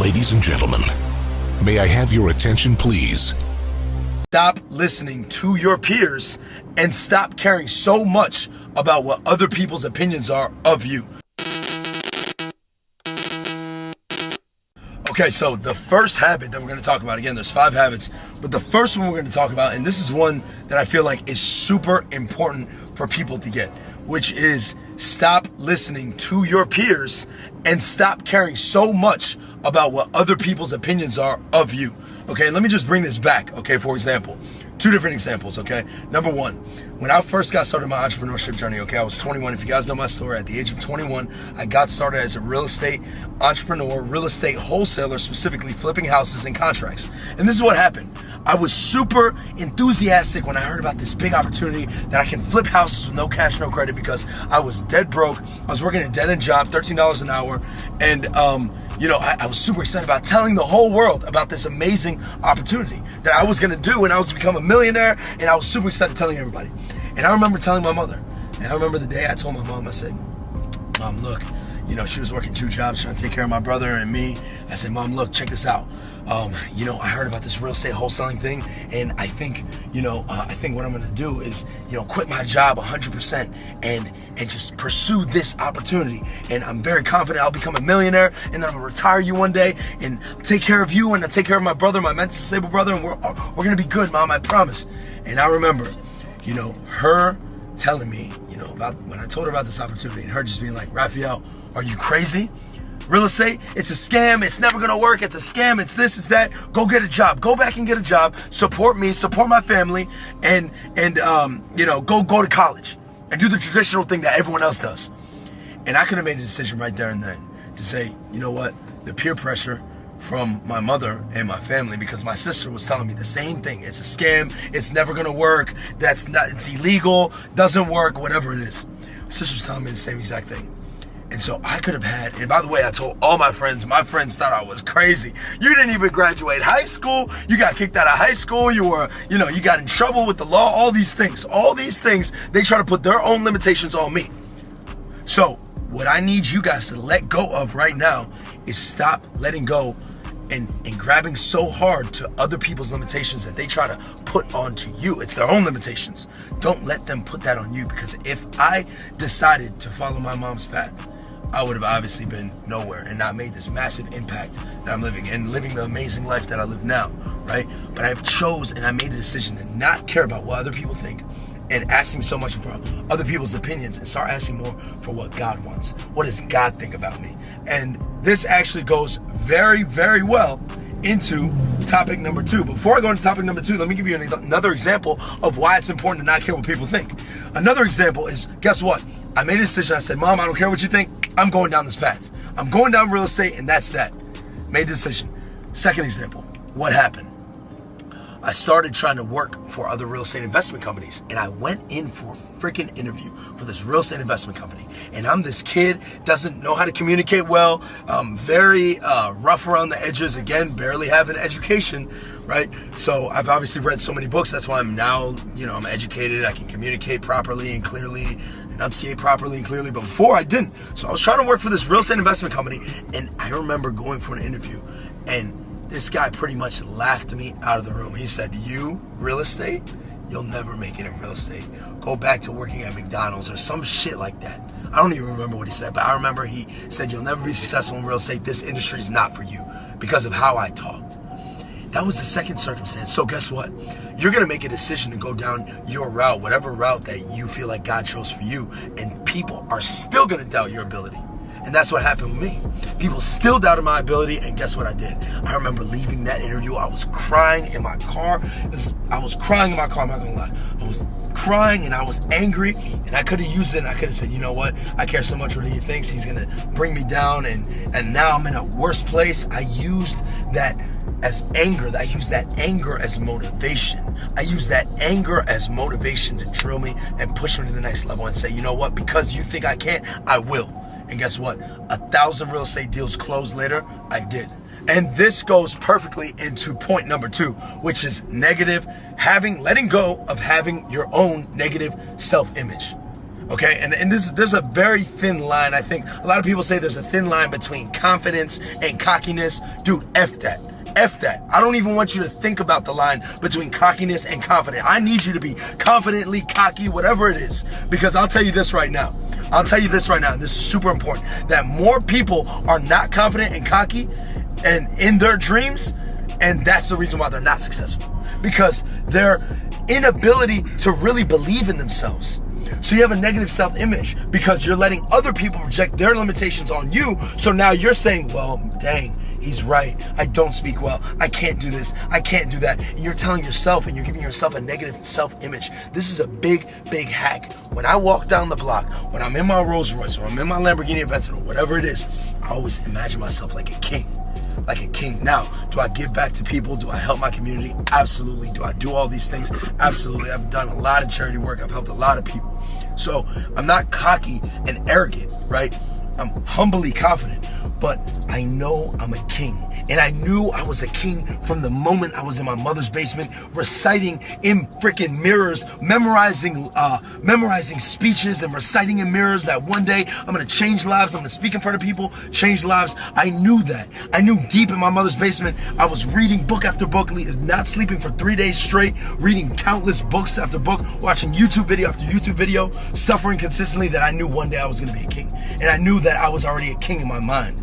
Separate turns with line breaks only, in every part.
Ladies and gentlemen, may I have your attention, please?
Stop listening to your peers and stop caring so much about what other people's opinions are of you. Okay, so the first habit that we're going to talk about, again, there's 5 habits, but the first one we're going to talk about, and this is one that I feel like is super important for people to get, which is stop listening to your peers and stop caring so much about what other people's opinions are of you. Okay, let me just bring this back, okay, for example. 2 different examples, okay? Number 1, when I first got started my entrepreneurship journey, okay, I was 21. If you guys know my story, at the age of 21, I got started as a real estate entrepreneur, real estate wholesaler, specifically flipping houses and contracts. And this is what happened. I was super enthusiastic when I heard about this big opportunity that I can flip houses with no cash, no credit, because I was dead broke. I was working a dead-end job, $13 an hour, and I was super excited about telling the whole world about this amazing opportunity that I was gonna do, and I was to become a millionaire, and I was super excited telling everybody. And I remember telling my mother, and I remember the day I told my mom, I said, Mom, look, she was working 2 jobs trying to take care of my brother and me. I said, Mom, look, check this out. I heard about this real estate wholesaling thing, and I think what I'm gonna do is, quit my job 100% and just pursue this opportunity. And I'm very confident I'll become a millionaire, and then I'm gonna retire you one day, and take care of you, and I'll take care of my brother, my mentally stable brother, and we're gonna be good, Mom, I promise. And I remember, her telling me, about when I told her about this opportunity, and her just being like, Raphael, are you crazy? Real estate, it's a scam, it's never gonna work, it's a scam, it's this, it's that. Go get a job, go back and get a job, support me, support my family, and go to college and do the traditional thing that everyone else does. And I could have made a decision right there and then to say, you know what, the peer pressure from my mother and my family, because my sister was telling me the same thing. It's a scam, it's never gonna work, it's illegal, doesn't work, whatever it is. My sister was telling me the same exact thing. And so I could have had, and by the way, I told all my friends thought I was crazy. You didn't even graduate high school, you got kicked out of high school, you got in trouble with the law, all these things, they try to put their own limitations on me. So what I need you guys to let go of right now is stop letting go and grabbing so hard to other people's limitations that they try to put onto you. It's their own limitations. Don't let them put that on you, because if I decided to follow my mom's path, I would have obviously been nowhere and not made this massive impact that I'm living the amazing life that I live now, right? But I chose and I made a decision to not care about what other people think and asking so much for other people's opinions and start asking more for what God wants. What does God think about me? And this actually goes very, very well into topic number 2. Before I go into topic number 2, let me give you another example of why it's important to not care what people think. Another example is, guess what? I made a decision. I said, Mom, I don't care what you think. I'm going down this path. I'm going down real estate, and that's that. Made a decision. Second example, what happened? I started trying to work for other real estate investment companies, and I went in for a freaking interview for this real estate investment company. And I'm this kid, doesn't know how to communicate well, very rough around the edges, again, barely have an education, right? So I've obviously read so many books, that's why I'm now, I'm educated, I can communicate properly and clearly, enunciate properly and clearly, but before I didn't. So I was trying to work for this real estate investment company, and I remember going for an interview, and this guy pretty much laughed me out of the room. He said, you, real estate? You'll never make it in real estate. Go back to working at McDonald's or some shit like that. I don't even remember what he said, but I remember he said, you'll never be successful in real estate. This industry is not for you, because of how I talked. That was the second circumstance. So guess what? You're gonna make a decision to go down your route, whatever route that you feel like God chose for you, and people are still gonna doubt your ability. And that's what happened with me. People still doubted my ability, and guess what I did? I remember leaving that interview, I was crying in my car. I'm not gonna lie. I was crying and I was angry, and I could have used it, and I could have said, you know what? I care so much what he thinks, he's gonna bring me down, and now I'm in a worse place. I used that as anger, I used that anger as motivation. I used that anger as motivation to drill me and push me to the next level and say, you know what? Because you think I can't, I will. And guess what? 1,000 real estate deals closed later, I did. And this goes perfectly into point number 2, which is letting go of having your own negative self-image. Okay, and there's a very thin line. I think a lot of people say there's a thin line between confidence and cockiness. Dude, F that. F that. I don't even want you to think about the line between cockiness and confident. I need you to be confidently cocky, whatever it is. Because I'll tell you this right now. And this is super important, that more people are not confident and cocky and in their dreams, and that's the reason why they're not successful. Because their inability to really believe in themselves. So you have a negative self-image because you're letting other people project their limitations on you. So now you're saying, well, dang, he's right. I don't speak well. I can't do this. I can't do that. And you're telling yourself and you're giving yourself a negative self-image. This is a big, big hack. When I walk down the block, when I'm in my Rolls Royce, or I'm in my Lamborghini Aventador, whatever it is, I always imagine myself like a king. Like a king. Now, do I give back to people? Do I help my community? Absolutely. Do I do all these things? Absolutely. I've done a lot of charity work. I've helped a lot of people. So I'm not cocky and arrogant, right? I'm humbly confident, but I know I'm a king. And I knew I was a king from the moment I was in my mother's basement, reciting in freaking mirrors, memorizing speeches and reciting in mirrors that one day I'm gonna change lives. I'm gonna speak in front of people, change lives. I knew that. I knew deep in my mother's basement, I was reading book after book, not sleeping for 3 days straight, reading countless books after book, watching YouTube video after YouTube video, suffering consistently, that I knew one day I was gonna be a king. And I knew that I was already a king in my mind.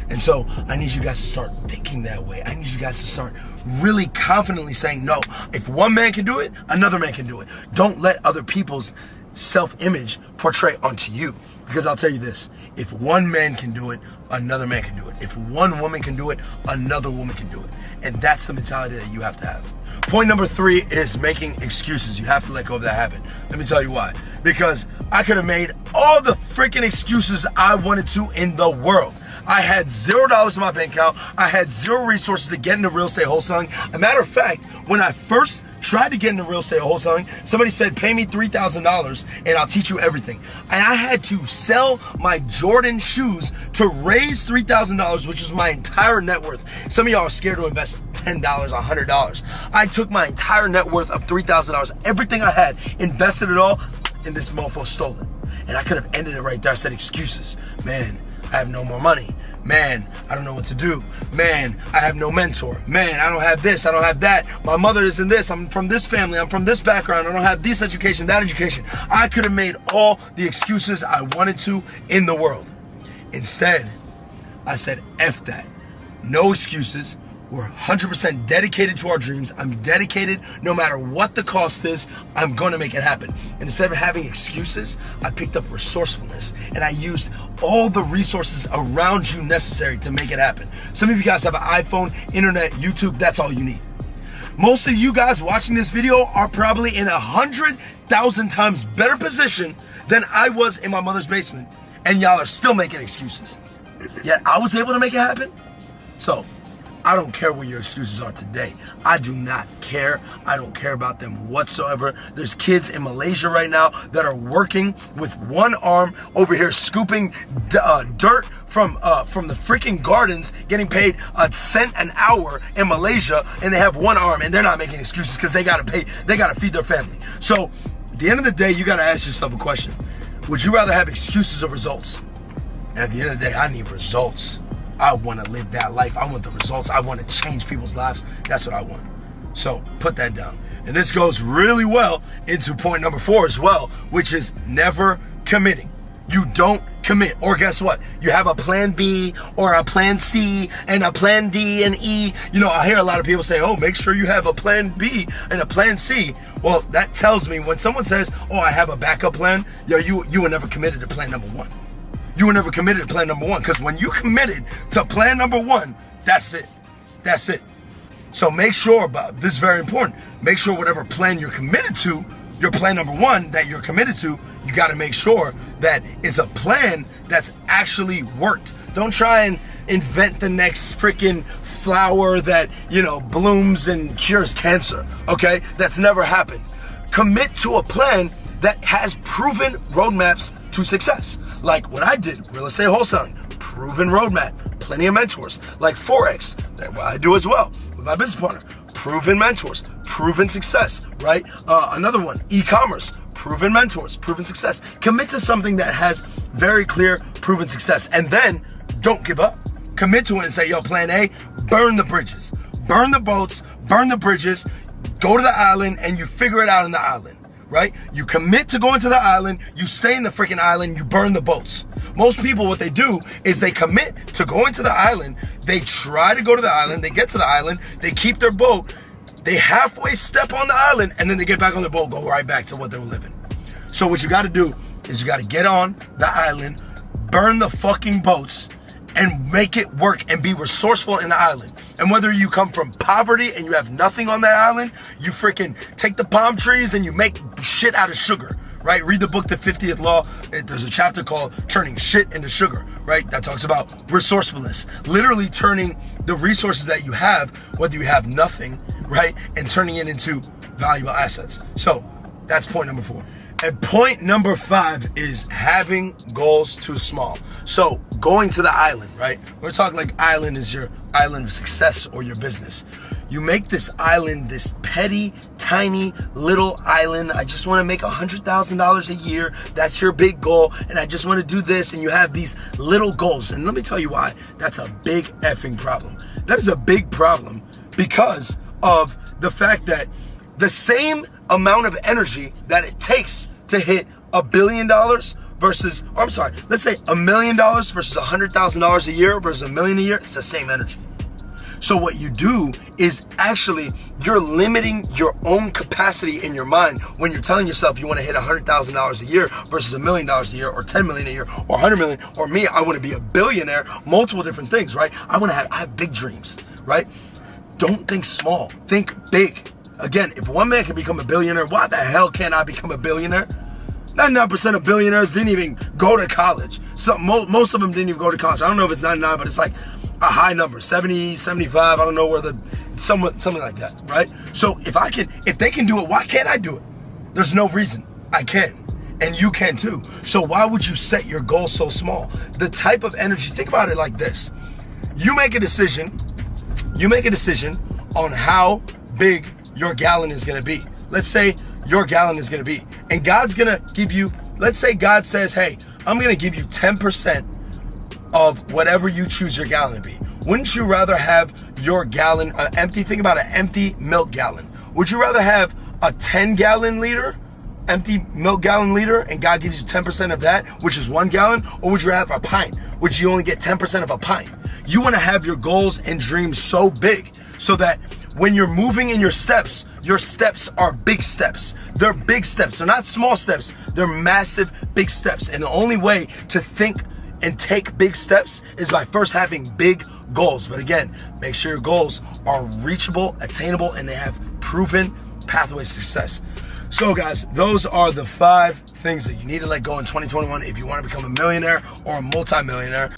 And so I need you guys to start thinking that way. I need you guys to start really confidently saying, no, if one man can do it, another man can do it. Don't let other people's self-image portray onto you. Because I'll tell you this, if one man can do it, another man can do it. If one woman can do it, another woman can do it. And that's the mentality that you have to have. Point number 3 is making excuses. You have to let go of that habit. Let me tell you why. Because I could have made all the freaking excuses I wanted to in the world. I had $0 in my bank account. I had 0 resources to get into real estate wholesaling. A matter of fact, when I first tried to get into real estate wholesaling, somebody said, pay me $3,000 and I'll teach you everything. And I had to sell my Jordan shoes to raise $3,000, which is my entire net worth. Some of y'all are scared to invest $10, $100. I took my entire net worth of $3,000, everything I had, invested it all, and this mofo stole it. And I could have ended it right there. I said excuses. Man, I have no more money. Man, I don't know what to do. Man, I have no mentor. Man, I don't have this, I don't have that. My mother isn't this, I'm from this family, I'm from this background, I don't have this education, that education. I could have made all the excuses I wanted to in the world. Instead, I said, F that. No excuses. We're 100% dedicated to our dreams. I'm dedicated no matter what the cost is. I'm going to make it happen. And instead of having excuses, I picked up resourcefulness and I used all the resources around you necessary to make it happen. Some of you guys have an iPhone, internet, YouTube. That's all you need. Most of you guys watching this video are probably in 100,000 times better position than I was in my mother's basement. And y'all are still making excuses. Yet I was able to make it happen. So, I don't care what your excuses are today. I do not care. I don't care about them whatsoever. There's kids in Malaysia right now that are working with one arm over here scooping dirt from the freaking gardens, getting paid $0.01 an hour in Malaysia, and they have one arm, and they're not making excuses because they gotta feed their family. So at the end of the day, you gotta ask yourself a question. Would you rather have excuses or results? And at the end of the day, I need results. I want to live that life. I want the results. I want to change people's lives. That's what I want. So put that down. And this goes really well into point number 4 as well, which is never committing. You don't commit. Or guess what? You have a plan B or a plan C and a plan D and E. You know, I hear a lot of people say, oh, make sure you have a plan B and a plan C. Well, that tells me when someone says, oh, I have a backup plan, you were never committed to plan number 1. You were never committed to plan number 1, because when you committed to plan number 1, that's it. That's it. So make sure, Bob, this is very important. Make sure whatever plan you're committed to, your plan number 1 that you're committed to, you got to make sure that it's a plan that's actually worked. Don't try and invent the next freaking flower that, blooms and cures cancer. Okay? That's never happened. Commit to a plan that has proven roadmaps to success. Like what I did, real estate wholesaling, proven roadmap, plenty of mentors. Like Forex, that I do as well with my business partner, proven mentors, proven success, right? Another one, e-commerce, proven mentors, proven success. Commit to something that has very clear proven success. And then don't give up. Commit to it and say, yo, plan A, burn the bridges. Burn the boats, burn the bridges, go to the island, and you figure it out in the island, right? You commit to going to the island, you stay in the freaking island, you burn the boats. Most people, what they do is they commit to going to the island, they try to go to the island, they get to the island, they keep their boat, they halfway step on the island, and then they get back on their boat, go right back to what they were living. So what you gotta do is you gotta get on the island, burn the fucking boats, and make it work and be resourceful in the island. And whether you come from poverty and you have nothing on that island, you freaking take the palm trees and you make shit out of sugar, right? Read the book, The 50th Law. There's a chapter called Turning Shit into Sugar, right? That talks about resourcefulness. Literally turning the resources that you have, whether you have nothing, right? And turning it into valuable assets. So that's point number 4. And point number 5 is having goals too small. So going to the island, right? We're talking like island is your island of success or your business. You make this island, this petty, tiny, little island. I just want to make $100,000 a year. That's your big goal. And I just want to do this. And you have these little goals. And let me tell you why. That's a big effing problem. That is a big problem because of the fact that the same amount of energy that it takes to hit $1 billion versus, or I'm sorry, let's say $1 million versus $100,000 a year versus $1 million a year, it's the same energy. So what you do is actually you're limiting your own capacity in your mind when you're telling yourself you want to hit $100,000 a year versus $1 million a year or 10 million a year or 100 million, or me, I want to be a billionaire, multiple different things, right? I have big dreams, right? Don't think small, think big. Again, if one man can become a billionaire, why the hell can't I become a billionaire? 99% of billionaires didn't even go to college. Most of them didn't even go to college. I don't know if it's 99, but it's like a high number, 70, 75. I don't know where something like that, right? So if they can do it, why can't I do it? There's no reason I can, and you can too. So why would you set your goal so small? The type of energy, think about it like this. You make a decision on how big your gallon is gonna be. Let's say your gallon is gonna be, and God's gonna give you, let's say God says, hey, I'm gonna give you 10% of whatever you choose your gallon to be. Wouldn't you rather have your gallon empty? Think about an empty milk gallon. Would you rather have a 10-gallon liter, empty milk gallon liter, and God gives you 10% of that, which is 1 gallon? Or would you have a pint, which you only get 10% of a pint? You wanna have your goals and dreams so big so that when you're moving in your steps are big steps. They're big steps. They're not small steps. They're massive, big steps. And the only way to think and take big steps is by first having big goals. But again, make sure your goals are reachable, attainable, and they have proven pathways to success. So guys, those are the 5 things that you need to let go in 2021 if you want to become a millionaire or a multimillionaire.